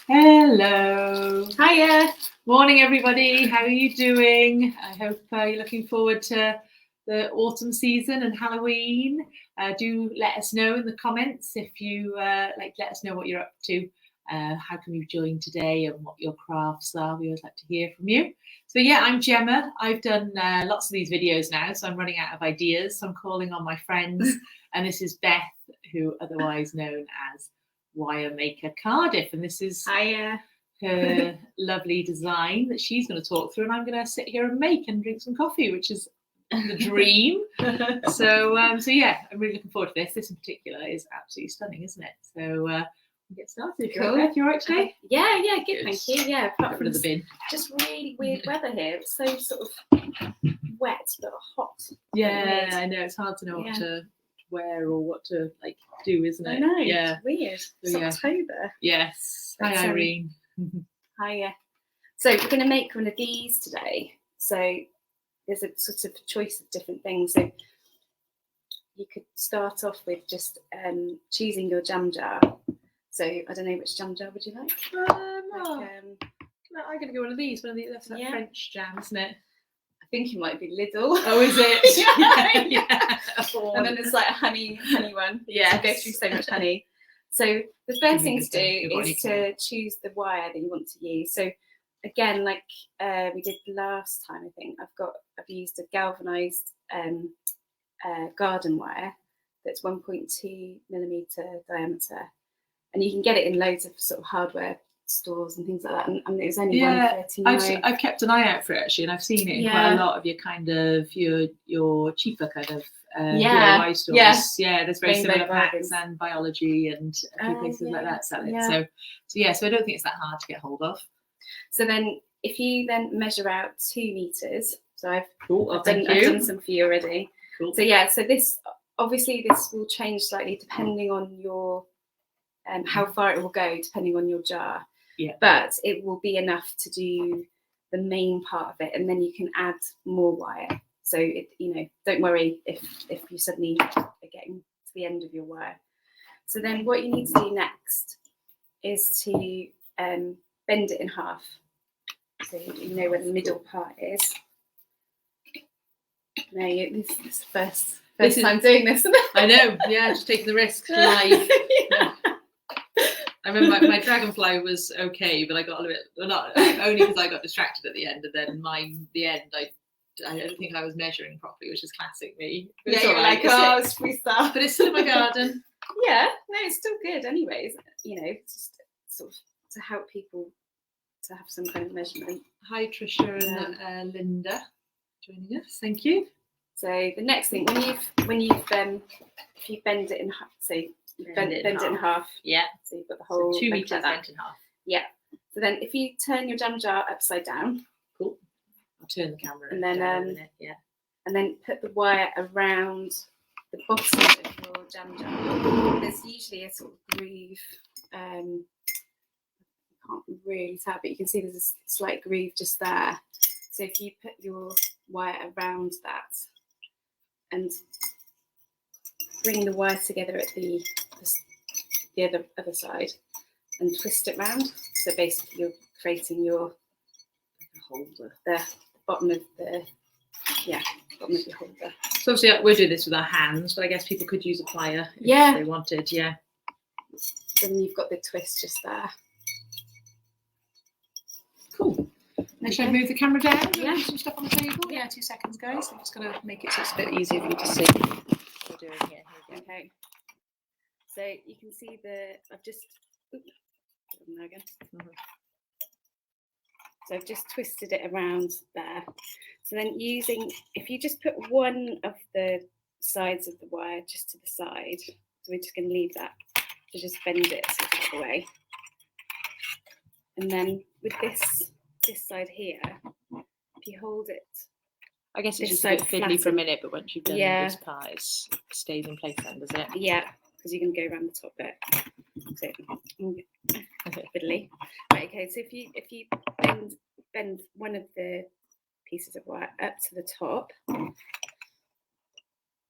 Hello. Hiya. Morning, everybody. How are you doing? I hope you're looking forward to the autumn season and Halloween. Do let us know in the comments if you let us know what you're up to. How come you've joined today and what your crafts are. We always like to hear from you. So yeah, I'm Gemma. I've done lots of these videos now, so I'm running out of ideas. So I'm calling on my friends. And this is Beth, who otherwise known as Wire Maker Cardiff, and this is her lovely design that she's going to talk through, and I'm going to sit here and make and drink some coffee, which is the dream. So yeah, I'm really looking forward to this. This in particular is absolutely stunning, isn't it? So we'll get started. Cool. Beth, you all right today? Yeah, good, thank you. Yeah, Get rid of the bin. Just really weird weather here. It's so sort of wet but hot. Yeah, I know. It's hard to know what to wear or what to do, isn't it? I know. Yeah. It's weird. It's October. Yes. But, Hi, Irene. Hiya. So we're going to make one of these today. So there's a sort of choice of different things. So you could start off with just choosing your jam jar. So I don't know, which jam jar would you like? I'm going to go one of these. That's that French jam, isn't it? I think it might be Lidl. Oh, is it? Yeah. And then there's like a honey one. Yeah. So go through so much honey. So the first thing to do is to choose the wire that you want to use. So again, like we did last time, I think I've used a galvanized garden wire that's 1.2 millimeter diameter, and you can get it in loads of sort of hardware stores and things like that, and it was only £1.39. I've kept an eye out for it actually, and I've seen it in quite a lot of your kind of your cheaper kind of DIY stores. Yeah, there's very similar packs and biology and a few places like that sell it. So I don't think it's that hard to get hold of. So then if you then measure out 2 meters, so I've done some for you already. Cool. So so this will change slightly depending on your how far it will go depending on your jar. Yeah. But it will be enough to do the main part of it, and then you can add more wire. So don't worry if you suddenly are getting to the end of your wire. So then what you need to do next is to bend it in half. So you know where the middle part is. No, this is the first time doing this, isn't it? I know. Yeah, just taking the risk live. I remember my dragonfly was okay, but I got a little bit, not only because I got distracted at the end, and then I don't think I was measuring properly, which is classic me. Yeah, you're like, it's freestyle. But it's still in my garden. Yeah, no, it's still good anyways. Just sort of to help people to have some kind of measurement. Hi, Trisha and Linda joining us. Thank you. So the next thing, if you bend it in half, so bend it in half. Yeah. So you've got the whole 2 meters bent in half. Yeah. So then if you turn your jam jar upside down. Cool. I'll turn the camera. And then and then put the wire around the bottom of your jam jar. There's usually a sort of groove. I can't really tell, but you can see there's a slight groove just there. So if you put your wire around that and bring the wire together at the other side and twist it round. So basically you're creating your holder, the bottom of the holder. So obviously we're doing this with our hands, but I guess people could use a plier if they wanted. Yeah. Then you've got the twist just there. Cool. Now should I move the camera down? Yeah. Some stuff on the table. Yeah, 2 seconds, guys. I'm just going to make it so it's a bit easier for you to see what we're doing here. Okay. So you can see I've just put them there again. So I've just twisted it around there. So then if you just put one of the sides of the wire just to the side, so we're just going to leave that. So just bend it sort of out of the way. And then with this side here, if you hold it, I guess it's just a bit fiddly for a minute, but once you've done this part, it stays in place then, does it? Yeah, because you can go around the top bit. So fiddly. Right, okay, so if you bend one of the pieces of wire up to the top,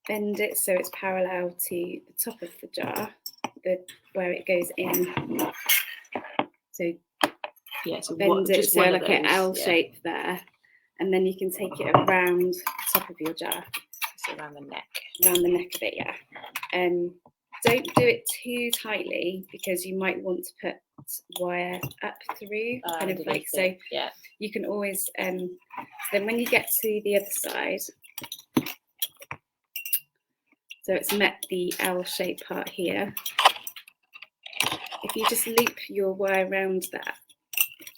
bend it so it's parallel to the top of the jar, where it goes in, So Yeah, so bend it just so one like of an those, L yeah. shape there, and then you can take it around the top of your jar. So around the neck. Around the neck of it, yeah. Don't do it too tightly because you might want to put wire up through, kind of like so. Yeah. You can always then when you get to the other side, so it's met the L-shaped part here. If you just loop your wire around that,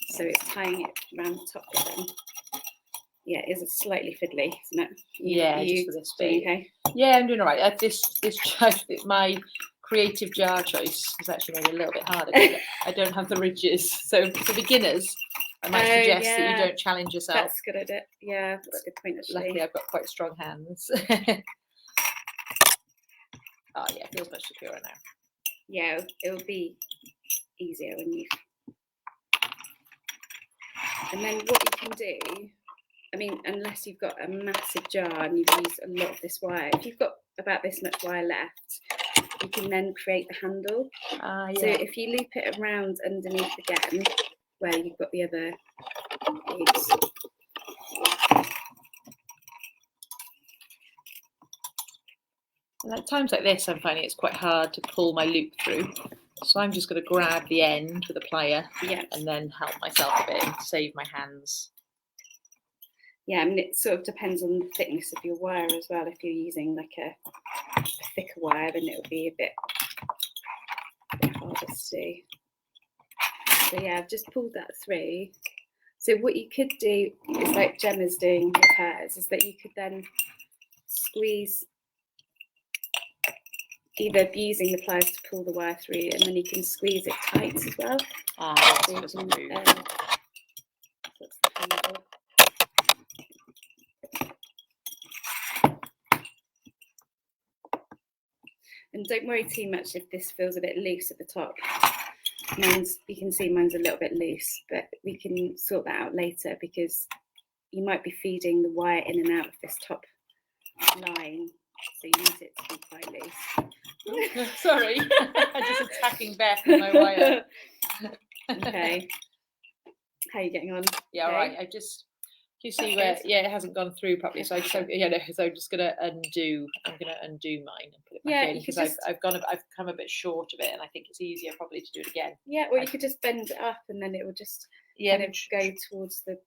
so it's tying it around the top of them. Yeah, it is slightly fiddly, isn't it? Just for this bit. Okay. Yeah, I'm doing all right. My creative jar choice has actually made it a little bit harder. I don't have the ridges, so for beginners, I might suggest that you don't challenge yourself. That's good at it. Yeah, that's a good point. Actually. Luckily, I've got quite strong hands. Oh yeah, it feels much secure now. Yeah, it'll be easier when you. And then what you can do, I mean, unless you've got a massive jar and you've used a lot of this wire, if you've got about this much wire left, you can then create the handle. Yeah. So if you loop it around underneath again, where you've got the other loops. At times like this, I'm finding it's quite hard to pull my loop through. So I'm just going to grab the end with a plier and then help myself a bit and save my hands. Yeah, I mean, it sort of depends on the thickness of your wire as well. If you're using like a thicker wire, then it'll be a bit harder to do. So yeah, I've just pulled that through. So what you could do is like Gemma's doing with hers, is that you could then squeeze, either using the pliers to pull the wire through, and then you can squeeze it tight as well. So you can, that's the handle. And don't worry too much if this feels a bit loose at the top. You can see mine's a little bit loose, but we can sort that out later because you might be feeding the wire in and out of this top line, so you need it to be quite loose. Sorry, I'm just attacking Beth with my wire. Okay. How are you getting on? Yeah, all right. You see where it hasn't gone through properly, so I'm just gonna undo. I'm gonna undo mine and put it back in because I've come a bit short of it, and I think it's easier probably to do it again. Yeah, or you could just bend it up, and then it will just kind of go towards the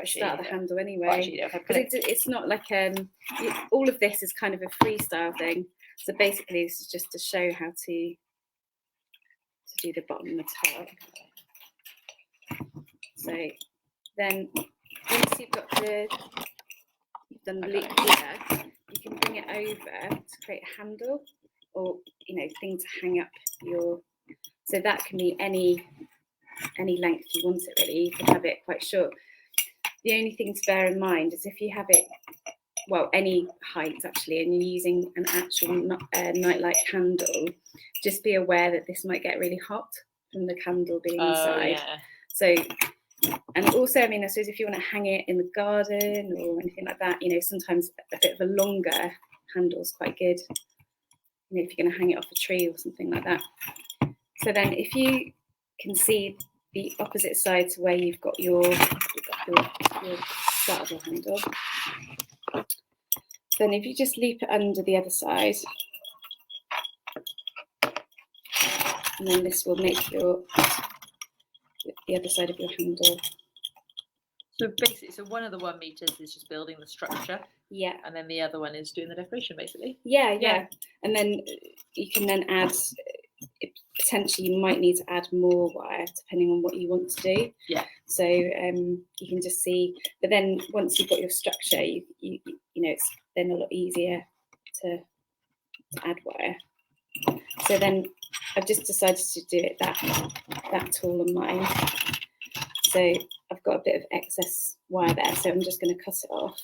start of the handle anyway. Because it's not like all of this is kind of a freestyle thing. So basically, this is just to show how to do the bottom and the top. So then. Once you've done the loop here, you can bring it over to create a handle or thing to hang up your. So that can be any length you want it really. You can have it quite short. The only thing to bear in mind is if you have it, well, any height actually, and you're using an actual nightlight candle, just be aware that this might get really hot from the candle being inside. Yeah. So. And also, I mean, I suppose if you want to hang it in the garden or anything like that, sometimes a bit of a longer handle is quite good. If you're going to hang it off a tree or something like that. So then if you can see the opposite side to where you've got your starter handle, then if you just loop it under the other side, and then this will make the other side of your handle. So basically, one of the 1 meters is just building the structure. Yeah. And then the other one is doing the decoration, basically. Yeah. And then you can then add, potentially you might need to add more wire depending on what you want to do. Yeah. So you can just see, but then once you've got your structure, it's then a lot easier to add wire. So then I've just decided to do it that tall on mine. So I've got a bit of excess wire there, so I'm just going to cut it off.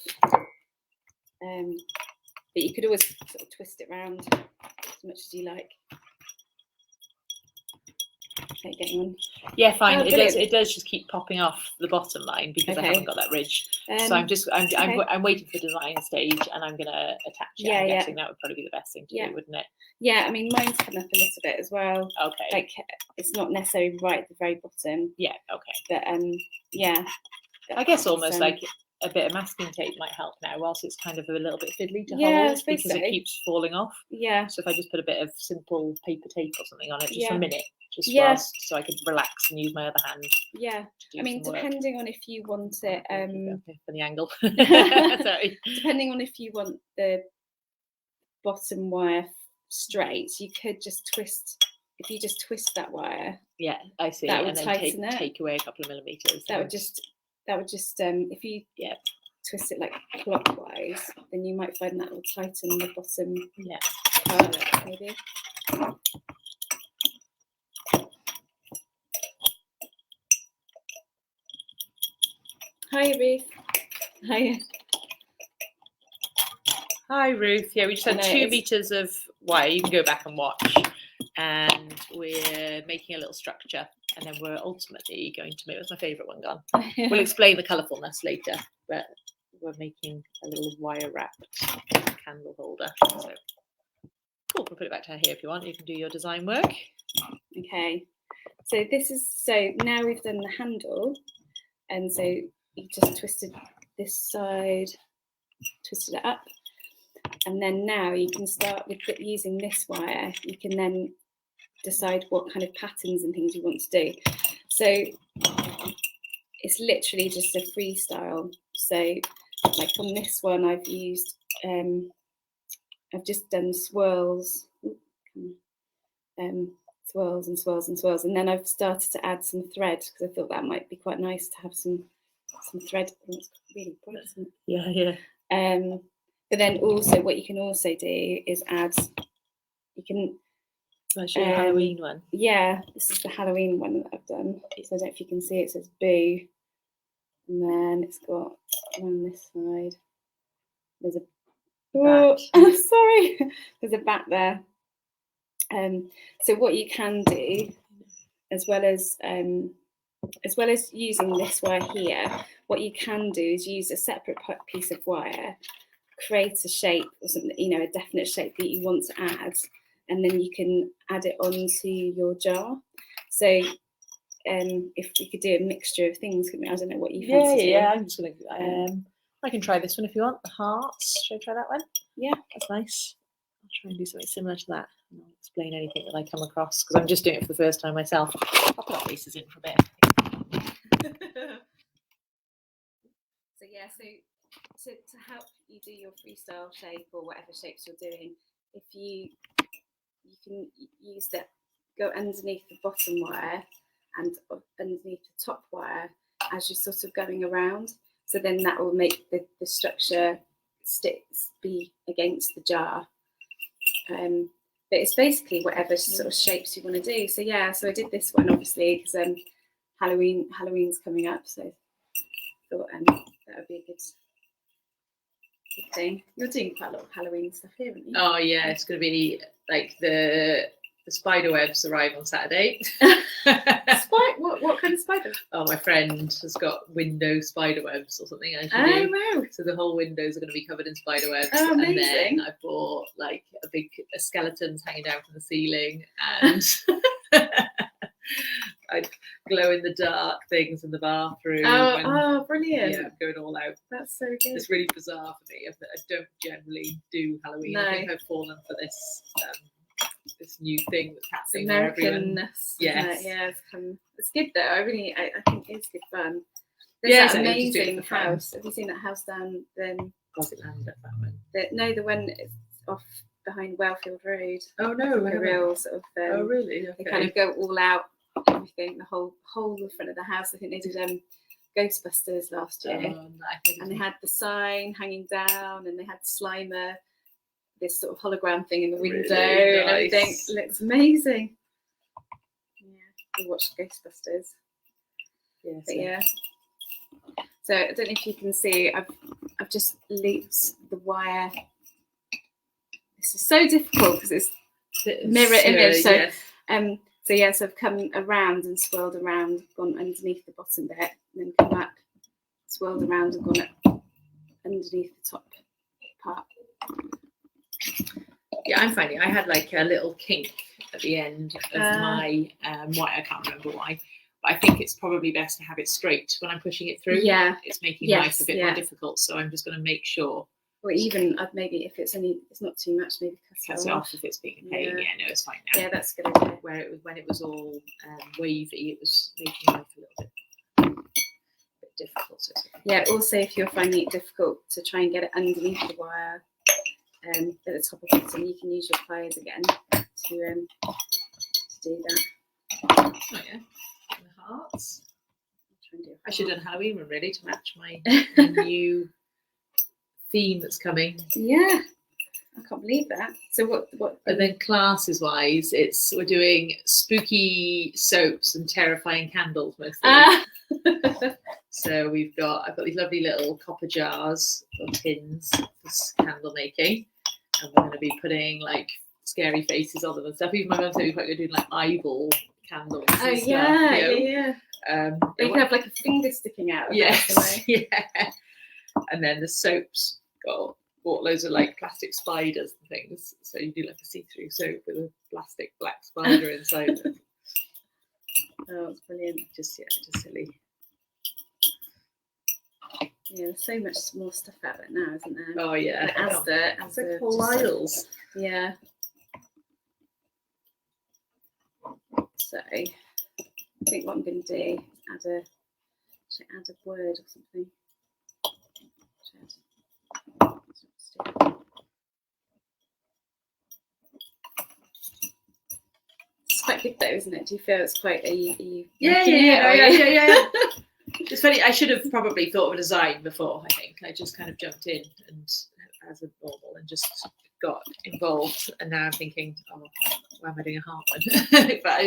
But you could always sort of twist it around as much as you like. Okay, getting on. Yeah, fine. Oh, brilliant. It does just keep popping off the bottom line because I Okay. haven't got that ridge. So I'm waiting for the design stage, and I'm gonna attach it. Yeah, I'm yeah. guessing that would probably be the best thing to do, wouldn't it? Yeah, I mean, mine's come up a little bit as well. Okay. Like, it's not necessarily right at the very bottom. Yeah. Okay. But yeah. I guess almost like a bit of masking tape might help now, whilst it's kind of a little bit fiddly to hold because it keeps falling off. Yeah. So if I just put a bit of simple paper tape or something on it, just for a minute, just so I could relax and use my other hand. Yeah. I mean, depending on if you want it, for the angle. Sorry. Depending on if you want the bottom wire straight, you could just twist. If you just twist that wire, yeah, I see, that would and then tighten it. Take away a couple of millimeters. That would just if you twist it like clockwise, then you might find that will tighten the bottom part, maybe. Hi, Ruth. Hi, Ruth. Yeah, we just had 2 meters of wire. You can go back and watch. And we're making a little structure, and then we're ultimately going to make. What's my favourite one gone? We'll explain the colourfulness later, but we're making a little wire wrapped candle holder. So cool. We'll put it back to here if you want. You can do your design work. Okay. So now we've done the handle, and so you just twisted this side, twisted it up, and then now you can start with using this wire. You can then decide what kind of patterns and things you want to do. So it's literally just a freestyle. So like on this one, I've used I've just done swirls, swirls and swirls and swirls, and then I've started to add some thread because I thought that might be quite nice to have some thread. It's really bright, isn't it? Yeah. But then also what you can also do is add. You can. I'll show you the Halloween one. Yeah, this is the Halloween one that I've done. So I don't know if you can see it says boo. And then it's got on this side. There's a sorry. There's a bat there. So what you can do, as well as using this wire here, what you can do is use a separate piece of wire, create a shape or something, a definite shape that you want to add, and then you can add it onto your jar. So if we could do a mixture of things, I don't know what you fancy. Yeah. I'm just gonna. I can try this one if you want. The hearts. Should I try that one? Yeah, that's nice. I'll try and do something similar to that. And I'll explain anything that I come across because I'm just doing it for the first time myself. I'll put our faces in for a bit. So yeah, so to help you do your freestyle shape or whatever shapes you're doing, if you can use that, go underneath the bottom wire and underneath the top wire as you're sort of going around. So then that will make the structure be against the jar. But it's basically whatever sort of shapes you want to do. So yeah, so I did this one obviously because Halloween's coming up, so I thought that would be a good thing. You're doing quite a lot of Halloween stuff here, aren't you? Oh yeah, it's going to be like the spider webs arrive on Saturday. What kind of spiders? Oh, my friend has got window spider webs or something. Wow! So the whole windows are going to be covered in spider webs. Oh, amazing! And then I bought like a skeletons hanging down from the ceiling, and I glow in the dark things in the bathroom. Oh, brilliant! Yeah, going all out. That's so good. It's really bizarre for me. I don't generally do Halloween. No. I think I've fallen for this new thing that's happening. Americanness. Yes. Yeah, it's good though. I think it's good fun. There's that amazing house. Have you seen that house down then? Land at that one. The one off behind Wellfield Road. Oh no, a real sort of. Oh really? Okay. They kind of go all out. Everything, the whole front of the house. I think they did Ghostbusters last year, and they had the sign hanging down, and they had Slimer, this sort of hologram thing in the window, and everything. It looks amazing. Yeah, we watched Ghostbusters. Yes. But yeah. So I don't know if you can see. I've just looped the wire. This is so difficult because it's mirror image. So yes. so So yeah, so I've come around and swirled around, gone underneath the bottom bit, and then come up, swirled around and gone up underneath the top part. Yeah, I'm finding I had like a little kink at the end of my wire. I can't remember why, but I think it's probably best to have it straight when I'm pushing it through. Yeah, it's making life a bit more difficult, so I'm just going to make sure. Or even maybe if it's not too much, maybe cut it off if it's being a pain. Yeah, no, it's fine now. Yeah, that's a good idea. When it was all wavy, it was making life a little bit difficult. So yeah, also if you're finding it difficult to try and get it underneath the wire at the top of the bottom, you can use your pliers again to do that. Oh yeah, and the hearts. I should have done Halloween one really to match my new theme that's coming. Yeah, I can't believe that. So what? And then classes wise, we're doing spooky soaps and terrifying candles mostly. So I've got these lovely little copper jars or tins for candle making, and we're going to be putting like scary faces on them and stuff. Even my mum said we're quite good doing like eyeball candles. Oh and yeah, stuff, yeah. They have like a finger sticking out. Yes, yeah. And then the soaps bought loads of like plastic spiders and things, so you do like a see-through soap with a plastic black spider inside it. Oh, it's brilliant. Just silly. Yeah, there's so much more stuff out there now, isn't there? Oh yeah. As the Pliers. Yeah. So I think what I'm going to do is add a word or something. It's quite good though, isn't it? Do you feel it's quite Yeah. It's funny, I should have probably thought of a design before, I think. I just kind of jumped in and as a normal and just got involved, and now I'm thinking, oh, why am I doing a heart one? But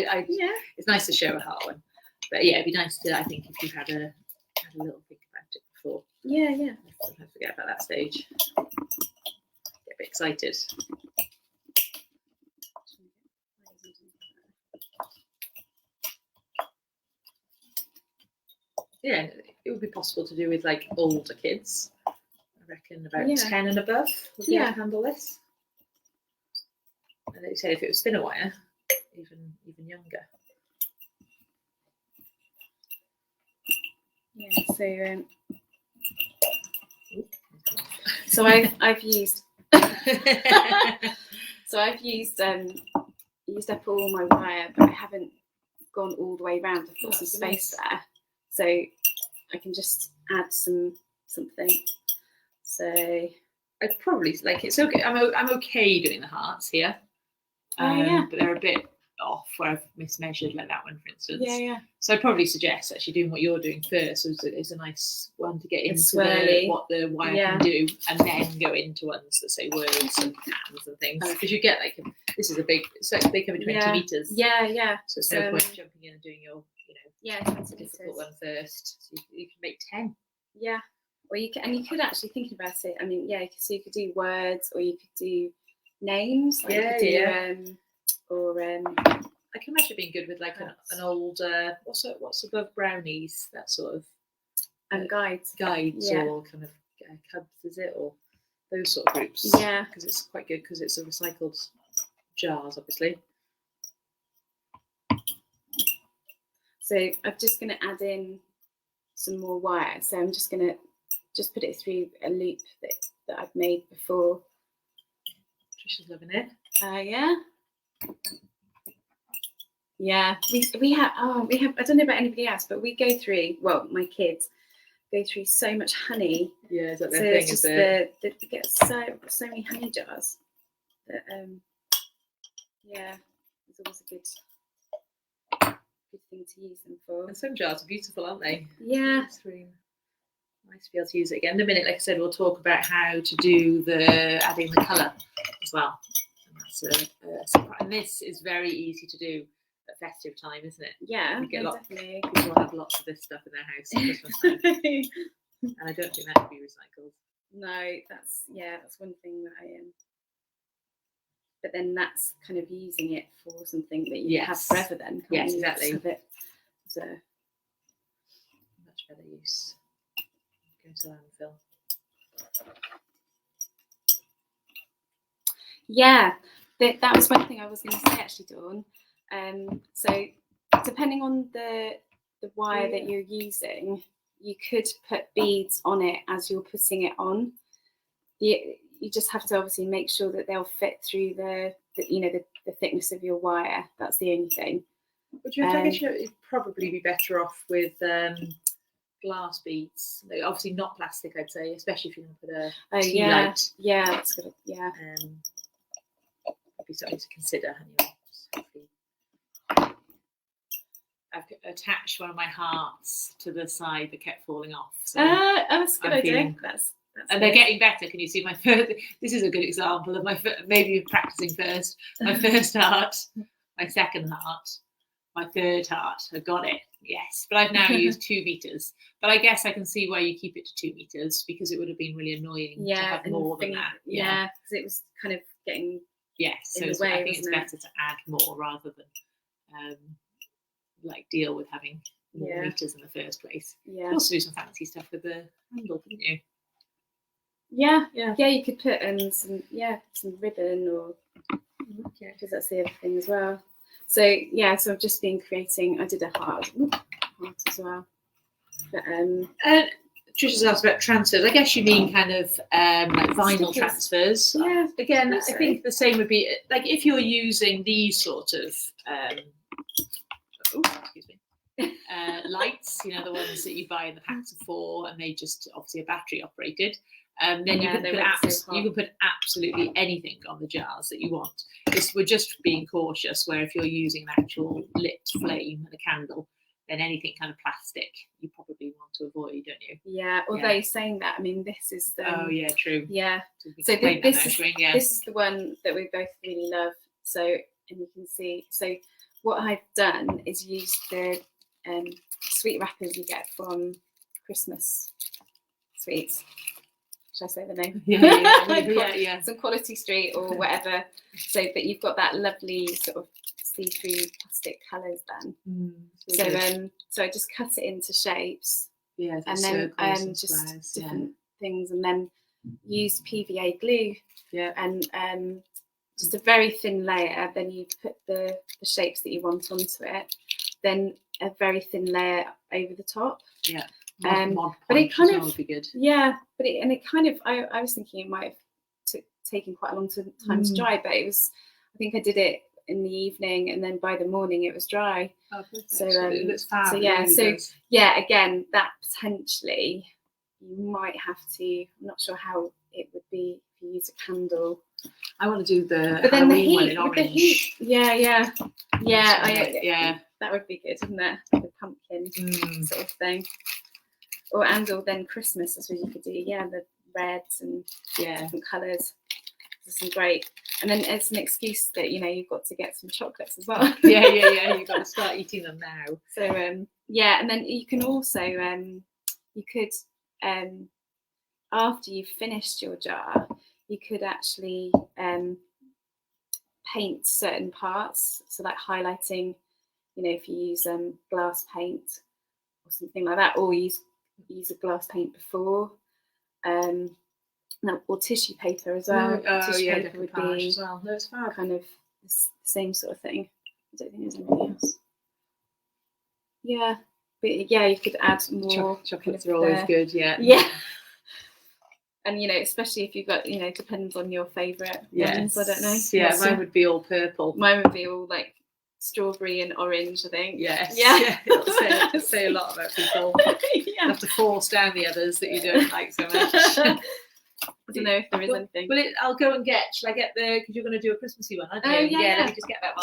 it's nice to show a heart one. But yeah, it'd be nice to, I think, if you had a little think about it before. Yeah. I sometimes forget about that stage. Get a bit excited. Yeah, it would be possible to do with like older kids. I reckon about 10 and above would be able to handle this. And like you said, if it was thinner wire, even younger. Yeah. So I've used used up all my wire, but I haven't gone all the way around. I've got some space there, so I can just add something. So I'd probably like it's okay. I'm okay doing the hearts here, but they're a bit off where I've mismeasured, like that one, for instance. Yeah. So I'd probably suggest actually doing what you're doing first is a nice one to get into what the wire can do, and then go into ones that say words and hands and things. Because you get like this is a big, they come in 20 meters. Yeah. So it's no point jumping in and doing your, it's a difficult one first. So you can make 10. Yeah. Well, you could actually think about it. I mean, so you could do words, or you could do names. Like I can imagine being good with like an old what's above brownies, that sort of guides or kind of cubs, is it, or those sort of groups? Yeah, because it's quite good because it's a recycled jars, obviously. So I'm just going to add in some more wire. So I'm just going to put it through a loop that I've made before. Trisha's loving it. Yeah, we have I don't know about anybody else, but we go through, well, my kids go through so much honey. Yeah, is that their so thing? It's just they get so many honey jars that it's always a good thing to use them for. And some jars are beautiful, aren't they? Yeah. It's really nice to be able to use it again. In a minute, like I said, we'll talk about how to do adding the colour as well. And this is very easy to do at festive time, isn't it? Yeah, definitely. People have lots of this stuff in their house at Christmas time. And I don't think that can be recycled. No, that's one thing that but then that's kind of using it for something that you Yes. have forever then. can't Yes, you? exactly. Have it as a- Much better use. Go to landfill. Yeah, that was one thing I was going to say actually, Dawn. So depending on the wire that you're using, you could put beads on it as you're putting it on. You just have to obviously make sure that they'll fit through the thickness of your wire. That's the only thing. Would you I guess you'd probably be better off with glass beads. Like, obviously not plastic, I'd say, especially if you're going to put a tea light. Yeah, that's good. Yeah. That'd be something to consider anyway. I've attached one of my hearts to the side that kept falling off. So that's a good I'm idea. feeling- That's and they're getting better. Can you see my first? This is a good example of my maybe practicing first. My first heart, my second heart, my third heart. I got it. Yes, but I've now used 2 meters. But I guess I can see why you keep it to 2 meters, because it would have been really annoying to have more than that. Yeah, because it was kind of getting. Yes, so in the way, I think it's wasn't it? better to add more rather than like deal with having more meters in the first place. You Yeah. could also do some fancy stuff with the handle, couldn't you? Yeah. Yeah. Yeah, you could put some ribbon or because that's the other thing as well. So yeah, so I've just been creating. I did a heart as well. But Trisha's asked about transfers. I guess you mean kind of like vinyl Stickers. transfers. Yeah, Again, I so. think the same would be like if you're using these sort of lights, you know, the ones that you buy in the packs of 4, and they just obviously are battery operated. Then you can put absolutely anything on the jars that you want. We're just being cautious where if you're using an actual lit flame and a candle, then anything kind of plastic you probably want to avoid, don't you? Yeah, although saying that, I mean, this is oh yeah, true. Yeah. So this is the one that we both really love. So, and you can see. So what I've done is use the sweet wrappers you get from Christmas sweets. Should I say the name? Yeah. Some Quality Street or whatever. So, but you've got that lovely sort of see-through plastic colours then. So I just cut it into shapes. Yeah, and then just squares, different things, and then use PVA glue. Yeah. And just a very thin layer. Then you put the shapes that you want onto it. Then a very thin layer over the top. Yeah. But it kind of would be good. Yeah, but it kind of I was thinking it might have taken quite a long time to dry, but it was. I think I did it in the evening, and then by the morning it was dry. Oh, perfect. So it's fab. so yeah, really again, that potentially you might have to. I'm not sure how it would be if you use a candle. I want to do the but then the Halloween one heat, in with orange. the heat, yeah, Yeah. that would be good, wouldn't it? The pumpkin sort of thing. Or then Christmas, that's what you could do. Yeah, the reds and different colours. This is great. And then it's an excuse that you've got to get some chocolates as well. yeah. You've got to start eating them now. So and then you can also you could after you've finished your jar, you could actually paint certain parts. So like highlighting, if you use glass paint or something like that, or use a glass paint before. Or tissue paper as well. Tissue paper would be as well. No, it's fab. kind of the same sort of thing. I don't think there's anything else. Yeah, but you could add more. Chocolates are always good. Yeah. And especially if you've got depends on your favourite ones. I don't know. Yeah, mine would be all purple. Mine would be all like strawberry and orange, I think. Yes. Yeah. It'll say a lot about people. You have to force down the others that you don't like so much. I don't know if there is anything. Well, I'll go and get. Shall I get because you're going to do a Christmassy one, aren't you? Yeah. Let me just get that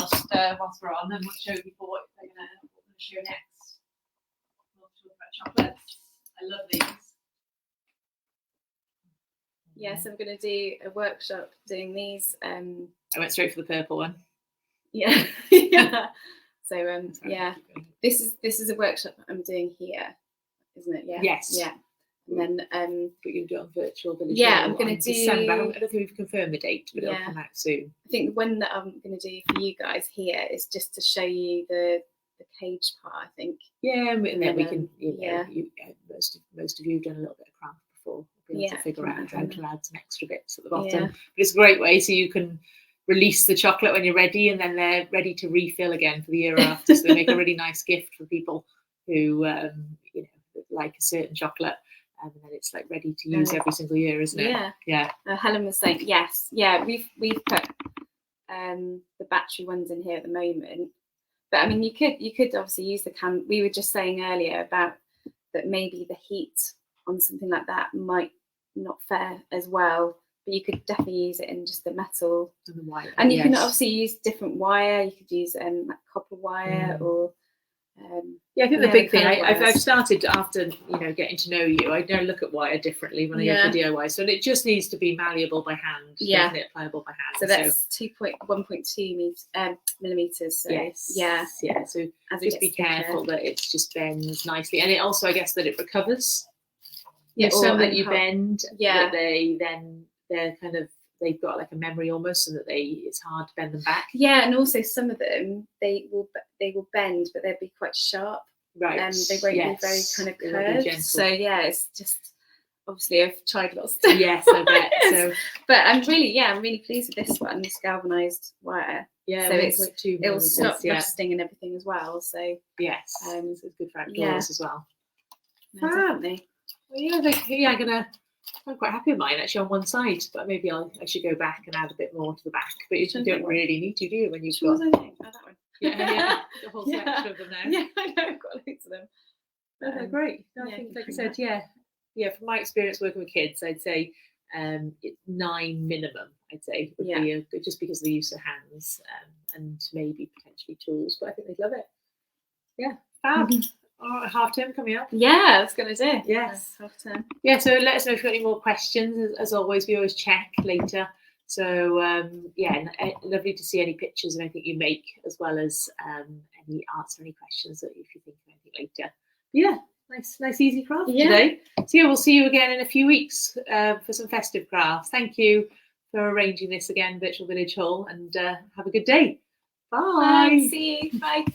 whilst we're on, then we'll show you what we're going to show next. We'll talk about chocolates. I love these. Yes, I'm going to do a workshop doing these. I went straight for the purple one. Yeah. So this is a workshop I'm doing here, isn't it? Yeah. Yes. Yeah. And then But you can do it on Virtual Village. Yeah, Hall I'm gonna on December. I do- don't think we've confirmed the date, but it'll Yeah. come out soon. I think the one that I'm going to do for you guys here is just to show you the cage part, I think. Yeah, and then we can, yeah. most of you have done a little bit of craft before, be able to figure out how definitely. to add some extra bits at the bottom. Yeah. But it's a great way, so you can release the chocolate when you're ready, and then they're ready to refill again for the year after. So they make a really nice gift for people who like a certain chocolate, and then it's like ready to use every single year, isn't it? Yeah. Yeah. Helen was saying yes. Yeah, we've put the battery ones in here at the moment. But I mean, you could obviously use the can. We were just saying earlier about that maybe the heat on something like that might not fare as well. But you could definitely use it in just the metal. And the wire. And you can obviously use different wire. You could use like copper wire or. I think the big thing coloured I've wires. started after getting to know you, I now look at wire differently when I go for DIY. So it just needs to be malleable by hand, doesn't it? Pliable by hand. So that's 1.2 millimeters. So yeah. So just be careful that it just bends nicely, and it also, I guess, that it recovers. Yeah, There's some that you bend. Yeah. That they've got like a memory almost, and that it's hard to bend them back. Yeah, and also some of them they will bend, but they'll be quite sharp. Right. They won't be very kind of curved. So yeah, it's just obviously I've tried lots. Yes, I bet. So, but I'm really pleased with this one. This galvanized wire. Yeah, so it will stop yeah. rusting and everything as well. So yes, it's good for outdoors as well. No, definitely. Well, I'm quite happy with mine actually on one side, but maybe I should go back and add a bit more to the back. But you don't really need to, do you, when you've got that one? Yeah, the whole section of them now. Yeah, I know, I've got loads of them. They're great. No, I think, like I said, from my experience working with kids, I'd say 9 minimum. I'd say would be just because of the use of hands and maybe potentially tools. But I think they'd love it. Yeah, fab. Half term coming up. Yeah, I was going to do. Yes, half term. Yeah, so let us know if you've got any more questions. As always, we always check later. So lovely to see any pictures and anything you make, as well as any answer any questions that if you think of anything later. Yeah, nice easy craft today. So we'll see you again in a few weeks for some festive crafts. Thank you for arranging this again, Virtual Village Hall, and have a good day. Bye. See you. Bye.